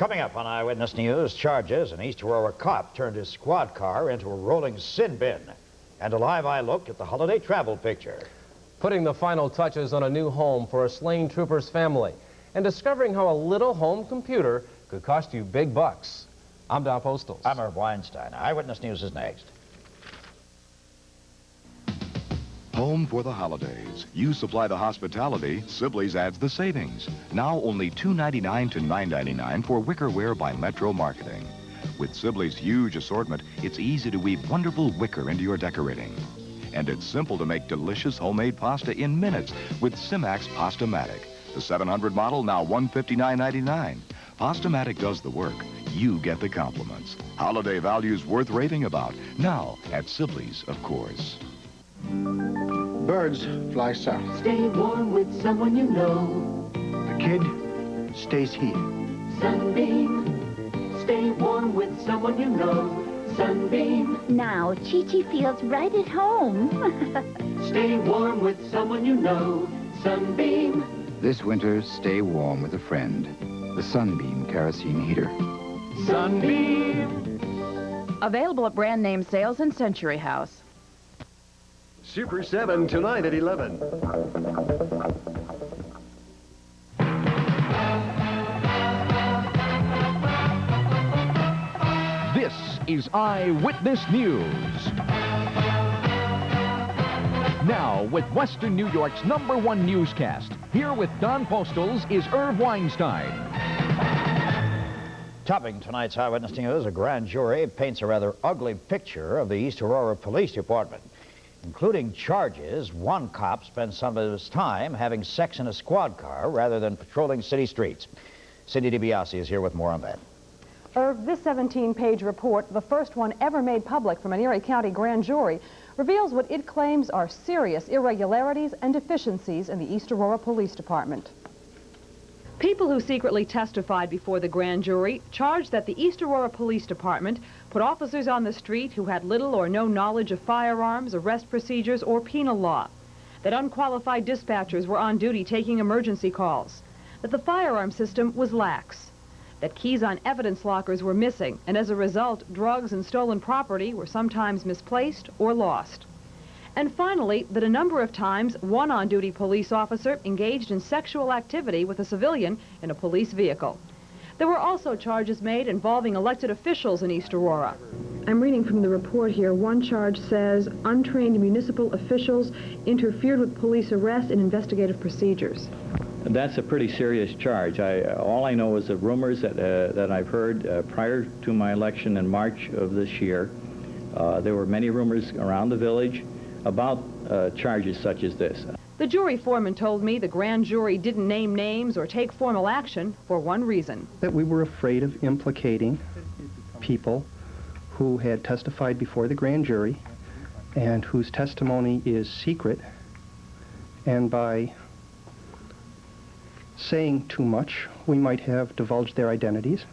Coming up on Eyewitness News, charges: an East Aurora cop turned his squad car into a rolling sin bin. And a live eye look at the holiday travel picture. Putting the final touches on a new home for a slain trooper's family. And discovering how a little home computer could cost you big bucks. I'm Don Postles. I'm Herb Weinstein. Eyewitness News is next. Home for the holidays. You supply the hospitality, Sibley's adds the savings. Now only $2.99 to $9.99 for wickerware by Metro Marketing. With Sibley's huge assortment, it's easy to weave wonderful wicker into your decorating. And it's simple to make delicious homemade pasta in minutes with Simax Pasta-Matic. The 700 model, now $159.99. Pasta-Matic does the work. You get the compliments. Holiday values worth raving about. Now at Sibley's, of course. Birds fly south. Stay warm with someone you know. The kid stays here. Sunbeam. Stay warm with someone you know. Sunbeam. Now, Chi-Chi feels right at home. Stay warm with someone you know. Sunbeam. This winter, stay warm with a friend. The Sunbeam kerosene heater. Sunbeam. Available at brand name sales and Century House. Super 7 tonight at 11. This is Eyewitness News. Now, with Western New York's #1 newscast, here with Don Postles is Herb Weinstein. Topping tonight's Eyewitness News, a grand jury paints a rather ugly picture of the East Aurora Police Department, including charges. One cop spent some of his time having sex in a squad car rather than patrolling city streets. Cindy DiBiase is here with more on that. Irv, this 17-page report, the first one ever made public from an Erie County grand jury, reveals what it claims are serious irregularities and deficiencies in the East Aurora Police Department. People who secretly testified before the grand jury charged that the East Aurora Police Department put officers on the street who had little or no knowledge of firearms, arrest procedures, or penal law, that unqualified dispatchers were on duty taking emergency calls, that the firearm system was lax, that keys on evidence lockers were missing, and as a result, drugs and stolen property were sometimes misplaced or lost. And finally, that a number of times, one on-duty police officer engaged in sexual activity with a civilian in a police vehicle. There were also charges made involving elected officials in East Aurora. I'm reading from the report here. One charge says untrained municipal officials interfered with police arrests and investigative procedures. That's a pretty serious charge. All I know is the rumors that I've heard prior to my election in March of this year. There were many rumors around the village about charges such as this. The jury foreman told me the grand jury didn't name names or take formal action for one reason. That we were afraid of implicating people who had testified before the grand jury and whose testimony is secret, and by saying too much, we might have divulged their identities,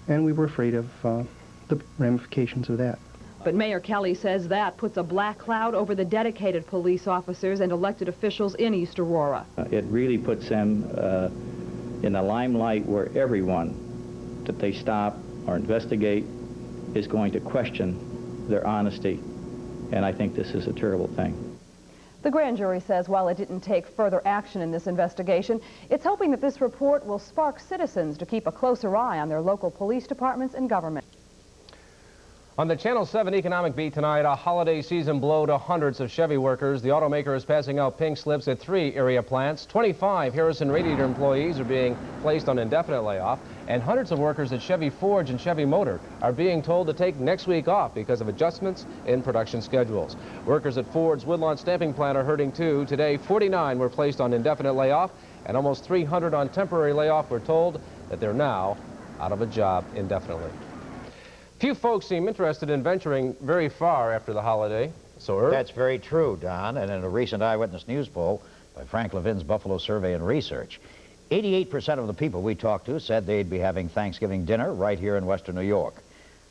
and we were afraid of the ramifications of that. But Mayor Kelly says that puts a black cloud over the dedicated police officers and elected officials in East Aurora. It really puts them in the limelight where everyone that they stop or investigate is going to question their honesty, and I think this is a terrible thing. The grand jury says while it didn't take further action in this investigation, it's hoping that this report will spark citizens to keep a closer eye on their local police departments and government. On the Channel 7 Economic Beat tonight, a holiday season blow to hundreds of Chevy workers. The automaker is passing out pink slips at 3 area plants. 25 Harrison Radiator employees are being placed on indefinite layoff, and hundreds of workers at Chevy Forge and Chevy Motor are being told to take next week off because of adjustments in production schedules. Workers at Ford's Woodlawn stamping plant are hurting too. Today, 49 were placed on indefinite layoff, and almost 300 on temporary layoff. We're told that they're now out of a job indefinitely. Few folks seem interested in venturing very far after the holiday. So, Herb? That's very true, Don. And in a recent Eyewitness News poll by Frank Levin's Buffalo Survey and Research, 88% of the people we talked to said they'd be having Thanksgiving dinner right here in Western New York.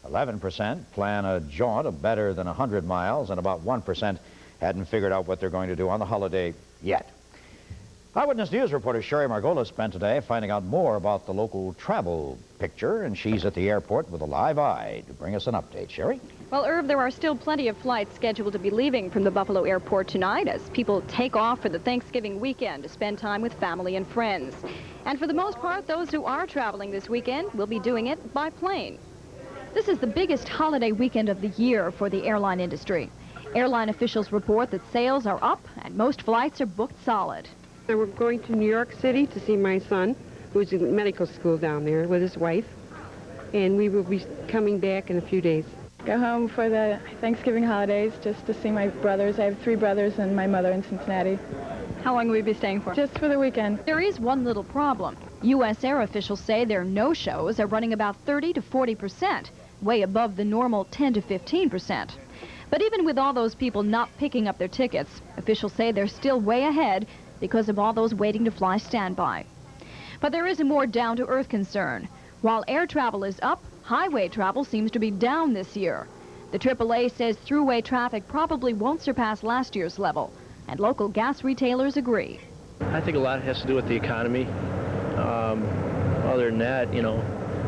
11% plan a jaunt of better than 100 miles, and about 1% hadn't figured out what they're going to do on the holiday yet. Eyewitness News reporter Sherry Margolis spent today finding out more about the local travel picture, and she's at the airport with a live eye to bring us an update. Sherry? Well, Irv, there are still plenty of flights scheduled to be leaving from the Buffalo airport tonight as people take off for the Thanksgiving weekend to spend time with family and friends. And for the most part, those who are traveling this weekend will be doing it by plane. This is the biggest holiday weekend of the year for the airline industry. Airline officials report that sales are up and most flights are booked solid. We're going to New York City to see my son, who's in medical school down there with his wife, and we will be coming back in a few days. Go home for the Thanksgiving holidays just to see my brothers. I have 3 brothers and my mother in Cincinnati. How long will we be staying for? Just for the weekend. There is one little problem. U.S. Air officials say their no-shows are running about 30 to 40%, way above the normal 10 to 15%. But even with all those people not picking up their tickets, officials say they're still way ahead because of all those waiting to fly standby. But there is a more down-to-earth concern. While air travel is up, highway travel seems to be down this year. The AAA says throughway traffic probably won't surpass last year's level, and local gas retailers agree. I think a lot has to do with the economy. Other than that, you know,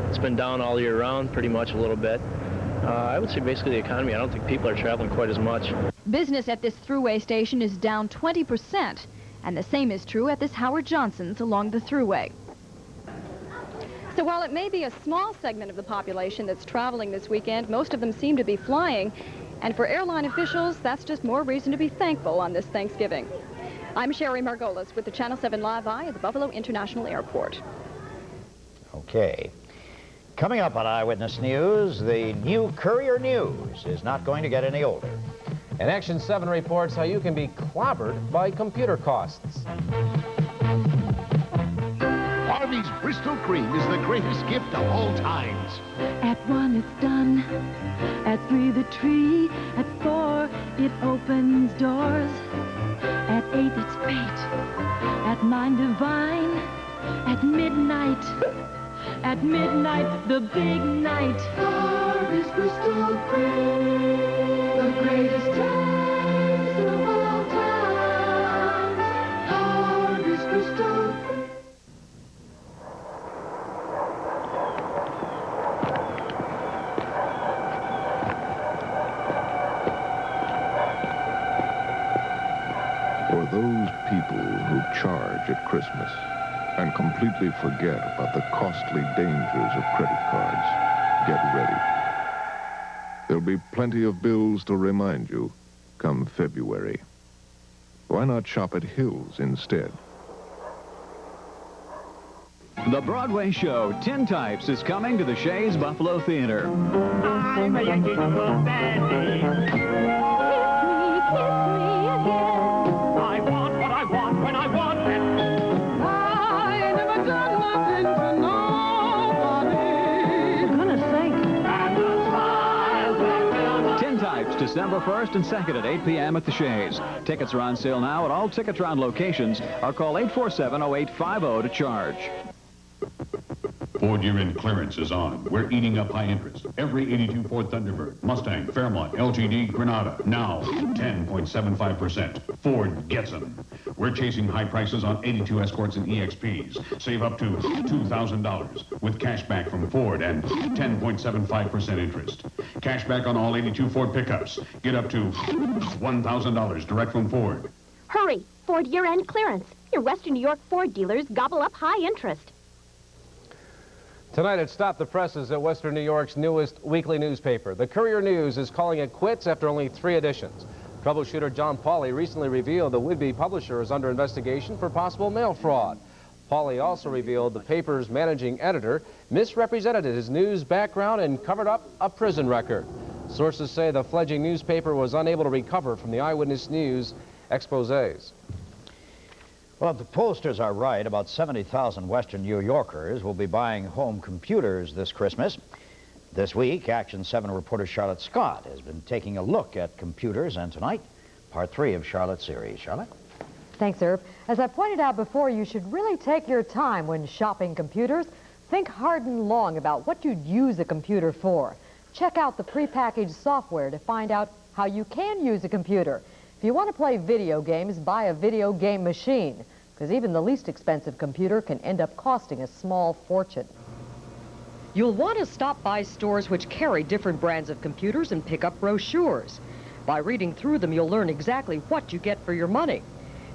it's been down all year round, pretty much a little bit. I would say basically the economy. I don't think people are traveling quite as much. Business at this throughway station is down 20%. And the same is true at this Howard Johnson's along the thruway. So while it may be a small segment of the population that's traveling this weekend, most of them seem to be flying. And for airline officials, that's just more reason to be thankful on this Thanksgiving. I'm Sherry Margolis with the Channel 7 Live Eye at the Buffalo International Airport. Okay. Coming up on Eyewitness News, the new Courier News is not going to get any older. And Action 7 reports how you can be clobbered by computer costs. Harvey's Bristol Cream is the greatest gift of all times. At 1 it's done, at 3 the tree, at 4 it opens doors, at 8 it's fate, at 9 divine, at midnight the big night. Harvey's Bristol Cream, the greatest times of all times. Harvey's Bristol Cream. For those people who charge at Christmas and completely forget about the costly dangers of credit cards, get ready. There'll be plenty of bills to remind you come February. Why not shop at Hills instead? The Broadway show, Tin Types, is coming to the Shays Buffalo Theater. I'm a Yankee Doodle dandy. Kiss me again. I want what I want when I want it. I never done nothing to nobody. For goodness sake. And the smile that will Tin Types, December 1st and 2nd at 8 p.m. at the Shays. Tickets are on sale now at all Ticketron locations, or call 847-0850 to charge. Ford year-end clearance is on. We're eating up high interest. Every 82 Ford Thunderbird, Mustang, Fairmont, LGD, Granada, now 10.75%. Ford gets them. We're chasing high prices on 82 Escorts and EXPs. Save up to $2,000 with cash back from Ford and 10.75% interest. Cash back on all 82 Ford pickups. Get up to $1,000 direct from Ford. Hurry! Ford year-end clearance. Your Western New York Ford dealers gobble up high interest. Tonight at Stop the Presses at Western New York's newest weekly newspaper. The Courier News is calling it quits after only 3 editions. Troubleshooter John Pauly recently revealed the would-be publisher is under investigation for possible mail fraud. Pauly also revealed the paper's managing editor misrepresented his news background and covered up a prison record. Sources say the fledgling newspaper was unable to recover from the Eyewitness News exposés. Well, if the pollsters are right, about 70,000 Western New Yorkers will be buying home computers this Christmas. This week, Action 7 reporter Charlotte Scott has been taking a look at computers, and tonight, part 3 of Charlotte's series. Charlotte? Thanks, Irv. As I pointed out before, you should really take your time when shopping computers. Think hard and long about what you'd use a computer for. Check out the prepackaged software to find out how you can use a computer. If you want to play video games, buy a video game machine. because even the least expensive computer can end up costing a small fortune. You'll want to stop by stores which carry different brands of computers and pick up brochures. By reading through them, you'll learn exactly what you get for your money.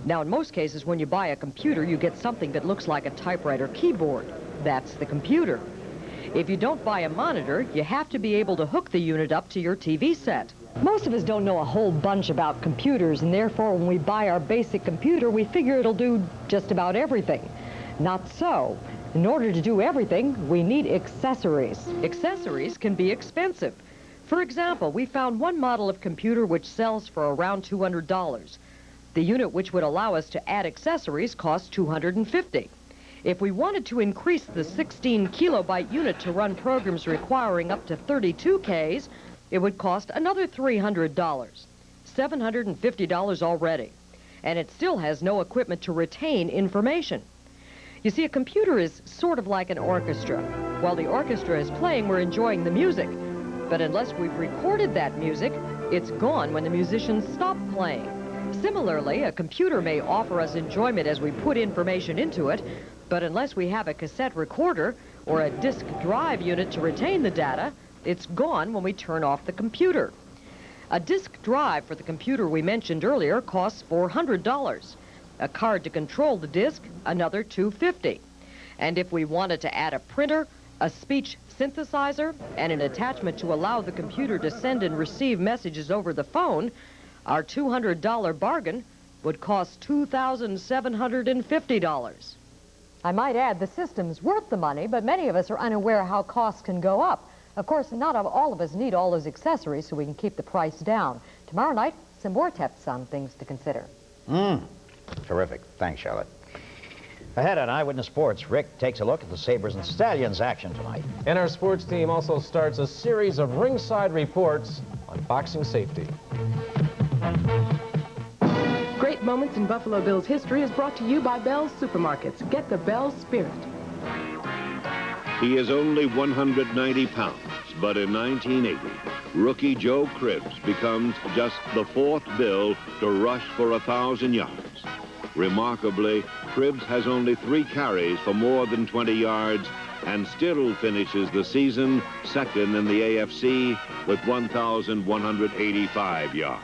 Now, in most cases, when you buy a computer, you get something that looks like a typewriter keyboard. That's the computer. If you don't buy a monitor, you have to be able to hook the unit up to your TV set. Most of us don't know a whole bunch about computers, and therefore, when we buy our basic computer, we figure it'll do just about everything. Not so. In order to do everything, we need accessories. Accessories can be expensive. For example, we found one model of computer which sells for around $200. The unit which would allow us to add accessories costs $250. If we wanted to increase the 16 kilobyte unit to run programs requiring up to 32 Ks, it would cost another $300. $750 already. And it still has no equipment to retain information. You see, a computer is sort of like an orchestra. While the orchestra is playing, we're enjoying the music. But unless we've recorded that music, it's gone when the musicians stop playing. Similarly, a computer may offer us enjoyment as we put information into it, but unless we have a cassette recorder or a disk drive unit to retain the data, it's gone when we turn off the computer. A disk drive for the computer we mentioned earlier costs $400. A card to control the disk, another $250. And if we wanted to add a printer, a speech synthesizer, and an attachment to allow the computer to send and receive messages over the phone, our $200 bargain would cost $2,750. I might add, the system's worth the money, but many of us are unaware how costs can go up. Of course, not all of us need all those accessories so we can keep the price down. Tomorrow night, some more tips on things to consider. Terrific. Thanks, Charlotte. Ahead on Eyewitness Sports, Rick takes a look at the Sabres and Stallions action tonight. And our sports team also starts a series of ringside reports on boxing safety. Great Moments in Buffalo Bills history is brought to you by Bell's Supermarkets. Get the Bell's spirit. He is only 190 pounds, but in 1980, rookie Joe Cribbs becomes just the fourth Bill to rush for 1,000 yards. Remarkably, Cribbs has only 3 carries for more than 20 yards and still finishes the season second in the AFC with 1,185 yards.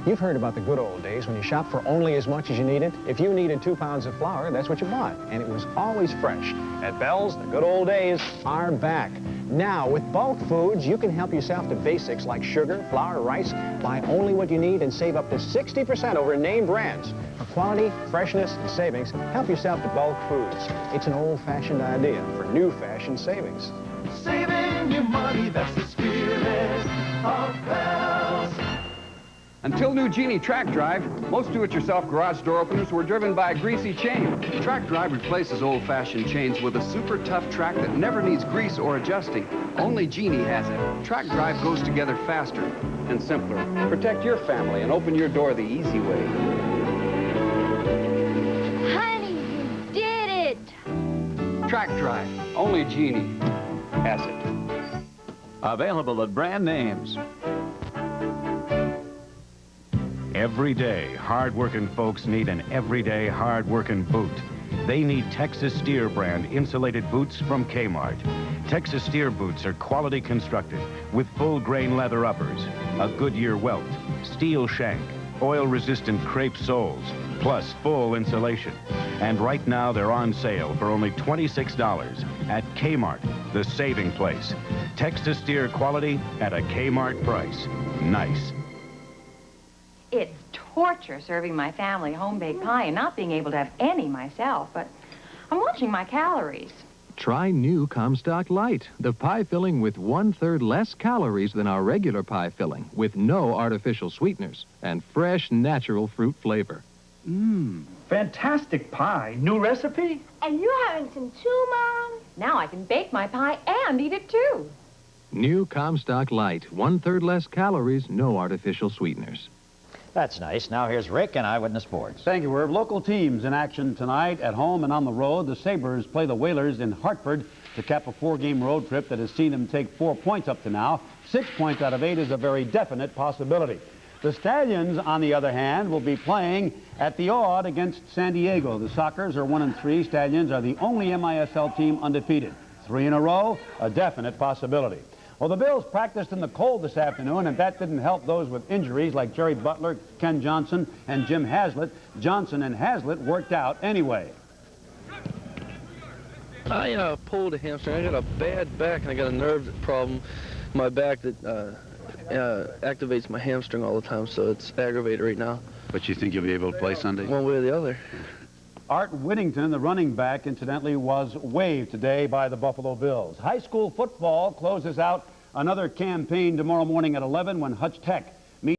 You've heard about the good old days when you shopped for only as much as you needed. If you needed 2 pounds of flour, that's what you bought, and it was always fresh. At Bell's, the good old days are back. Now, with bulk foods, you can help yourself to basics like sugar, flour, rice. Buy only what you need and save up to 60% over name brands. For quality, freshness, and savings, help yourself to bulk foods. It's an old-fashioned idea for new-fashioned savings. Saving your money, that's the spirit of Bell's. Until new Genie Track Drive, most do-it-yourself garage door openers were driven by a greasy chain. Track Drive replaces old-fashioned chains with a super tough track that never needs grease or adjusting. Only Genie has it. Track Drive goes together faster and simpler. Protect your family and open your door the easy way. Honey, you did it! Track Drive. Only Genie has it. Available at brand names. Every day, hard-working folks need an everyday hard-working boot. They need Texas Steer brand insulated boots from Kmart. Texas Steer boots are quality constructed with full-grain leather uppers, a Goodyear welt, steel shank, oil-resistant crepe soles, plus full insulation. And right now, they're on sale for only $26 at Kmart, the saving place. Texas Steer quality at a Kmart price. Nice. It's torture serving my family home-baked pie and not being able to have any myself, but I'm watching my calories. Try new Comstock Light, the pie filling with 1/3 less calories than our regular pie filling, with no artificial sweeteners and fresh, natural fruit flavor. Fantastic pie. New recipe? And you're having some too, Mom? Now I can bake my pie and eat it too. New Comstock Light, 1/3 less calories, no artificial sweeteners. That's nice. Now here's Rick and Eyewitness Sports. Thank you, Herb. Local teams in action tonight at home and on the road. The Sabres play the Whalers in Hartford to cap a 4-game road trip that has seen them take 4 points up to now. 6 points out of 8 is a very definite possibility. The Stallions, on the other hand, will be playing at the Odd against San Diego. The Sockers are 1-3. Stallions are the only MISL team undefeated. 3 in a row, a definite possibility. Well, the Bills practiced in the cold this afternoon, and that didn't help those with injuries like Jerry Butler, Ken Johnson, and Jim Haslett. Johnson and Haslett worked out anyway. I pulled a hamstring. I got a bad back, and I got a nerve problem in my back that activates my hamstring all the time, so it's aggravated right now. But you think you'll be able to play Sunday? One way or the other. Art Whittington, the running back, incidentally, was waived today by the Buffalo Bills. High school football closes out another campaign tomorrow morning at 11 when Hutch Tech